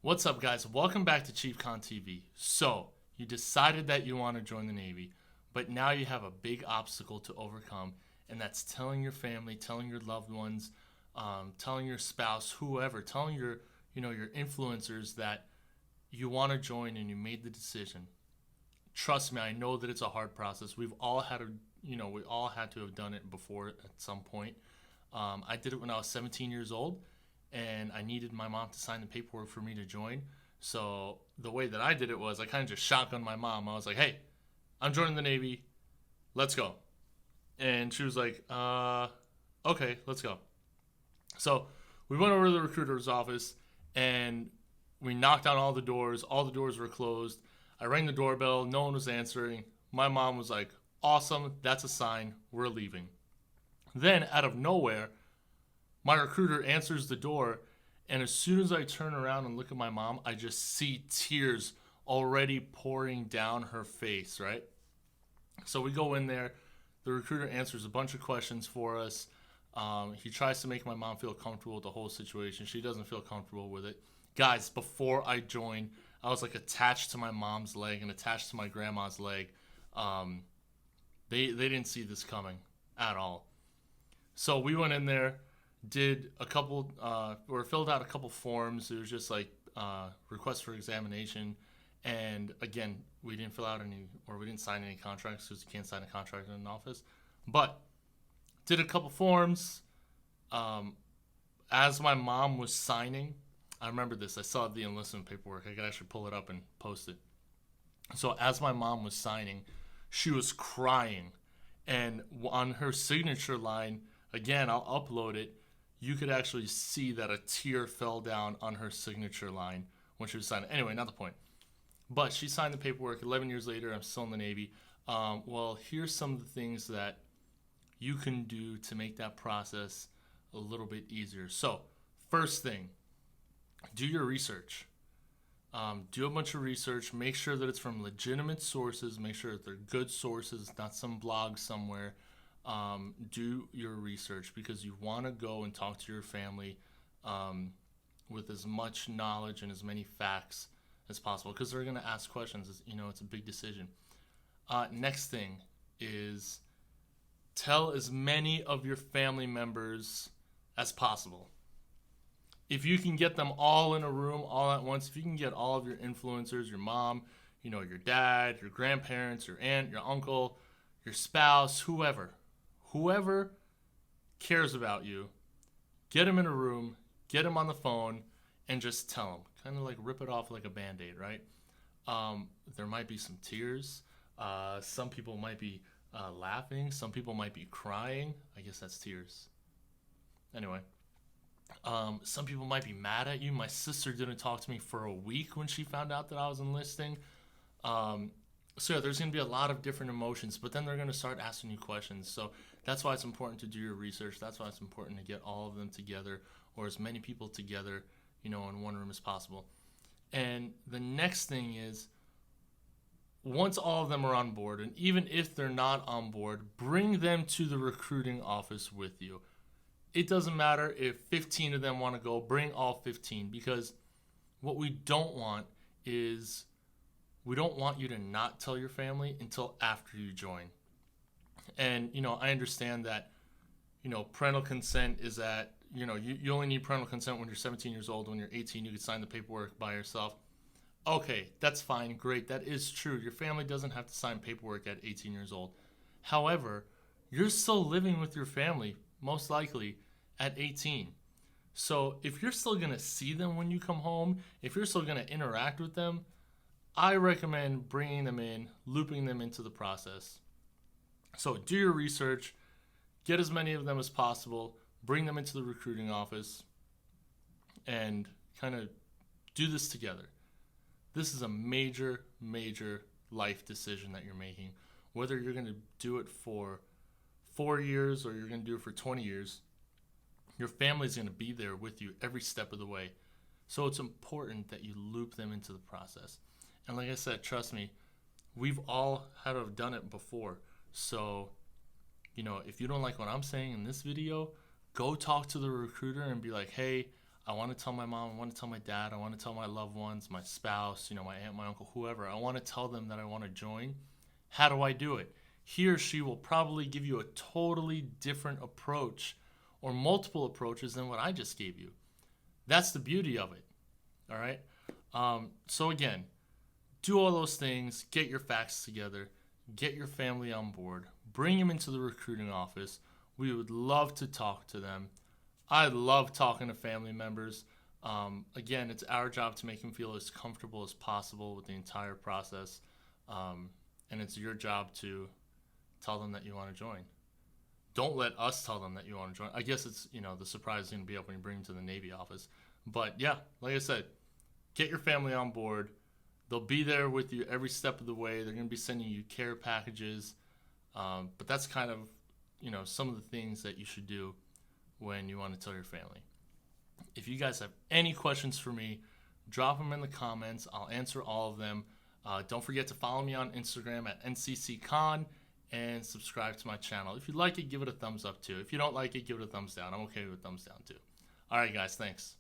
What's up, guys? Welcome back to Chief Con TV. So, you decided that you want to join the Navy, but now you have a big obstacle to overcome, and that's telling your family, telling your loved ones, telling your spouse, whoever, telling your influencers that you want to join and you made the decision. Trust me, I know that it's a hard process. We all had to have done it before at some point. I did it when I was 17 years old, and I needed my mom to sign the paperwork for me to join. So the way that I did it was I kind of just shotgunned my mom. I was like, "Hey, I'm joining the Navy. Let's go." And she was like, okay, let's go." So we went over to the recruiter's office, and we knocked on all the doors. All the doors were closed. I rang the doorbell. No one was answering. My mom was like, "Awesome. That's a sign. We're leaving." Then, out of nowhere, my recruiter answers the door, and as soon as I turn around and look at my mom, I just see tears already pouring down her face, right? So we go in there. The recruiter answers a bunch of questions for us. He tries to make my mom feel comfortable with the whole situation. She doesn't feel comfortable with it. Guys, before I joined, I was like attached to my mom's leg and attached to my grandma's leg. They didn't see this coming at all. So we went in there, did a couple, or filled out a couple forms. It was just like request for examination. And again, we didn't fill out any, or we didn't sign any contracts because you can't sign a contract in an office. But did a couple forms. As my mom was signing, I remember this. I saw the enlistment paperwork. I could actually pull it up and post it. So as my mom was signing, she was crying. And on her signature line, again, I'll upload it, you could actually see that a tear fell down on her signature line when she was signing. Anyway, not the point. But she signed the paperwork. 11 years later, I'm still in the Navy. Well, here's some of the things that you can do to make that process a little bit easier. So, first thing, do your research. Do a bunch of research. Make sure that it's from legitimate sources. Make sure that they're good sources, not some blog somewhere. Do your research because you want to go and talk to your family with as much knowledge and as many facts as possible because they're going to ask questions. It's a big decision. Next thing is tell as many of your family members as possible. If you can get them all in a room all at once, if you can get all of your influencers, your mom, your dad, your grandparents, your aunt, your uncle, your spouse, whoever cares about you, get them in a room, get them on the phone, and just tell them. Kind of like rip it off like a Band-Aid, right? There might be some tears. Some people might be laughing. Some people might be crying. I guess that's tears. Anyway. Some people might be mad at you. My sister didn't talk to me for a week when she found out that I was enlisting. So yeah, there's going to be a lot of different emotions, but then they're going to start asking you questions. So that's why it's important to do your research. That's why it's important to get all of them together or as many people together, in one room as possible. And the next thing is once all of them are on board, and even if they're not on board, bring them to the recruiting office with you. It doesn't matter if 15 of them want to go, bring all 15 because what we don't want is we don't want you to not tell your family until after you join. And, I understand that, parental consent is that, you only need parental consent when you're 17 years old. When you're 18, you can sign the paperwork by yourself. Okay, that's fine. Great. That is true. Your family doesn't have to sign paperwork at 18 years old. However, you're still living with your family, most likely, at 18. So if you're still going to see them when you come home, if you're still going to interact with them, I recommend bringing them in, looping them into the process. So do your research, get as many of them as possible, bring them into the recruiting office, and kind of do this together. This is a major, major life decision that you're making. Whether you're going to do it for 4 years or you're going to do it for 20 years, your family's going to be there with you every step of the way. So it's important that you loop them into the process. And like I said, trust me, we've all had to have done it before. So, if you don't like what I'm saying in this video, go talk to the recruiter and be like, "Hey, I want to tell my mom, I want to tell my dad, I want to tell my loved ones, my spouse, my aunt, my uncle, whoever. I want to tell them that I want to join. How do I do it? He or she will probably give you a totally different approach or multiple approaches than what I just gave you. That's the beauty of it. All right. So again, do all those things, get your facts together, get your family on board, bring them into the recruiting office. We would love to talk to them. I love talking to family members. Again, it's our job to make them feel as comfortable as possible with the entire process. And it's your job to tell them that you want to join. Don't let us tell them that you want to join. I guess it's, the surprise is going to be up when you bring them to the Navy office. But yeah, like I said, get your family on board. They'll be there with you every step of the way. They're going to be sending you care packages. But that's kind of, some of the things that you should do when you want to tell your family. If you guys have any questions for me, drop them in the comments. I'll answer all of them. Don't forget to follow me on Instagram at NCCCon and subscribe to my channel. If you like it, give it a thumbs up too. If you don't like it, give it a thumbs down. I'm okay with thumbs down too. All right, guys, thanks.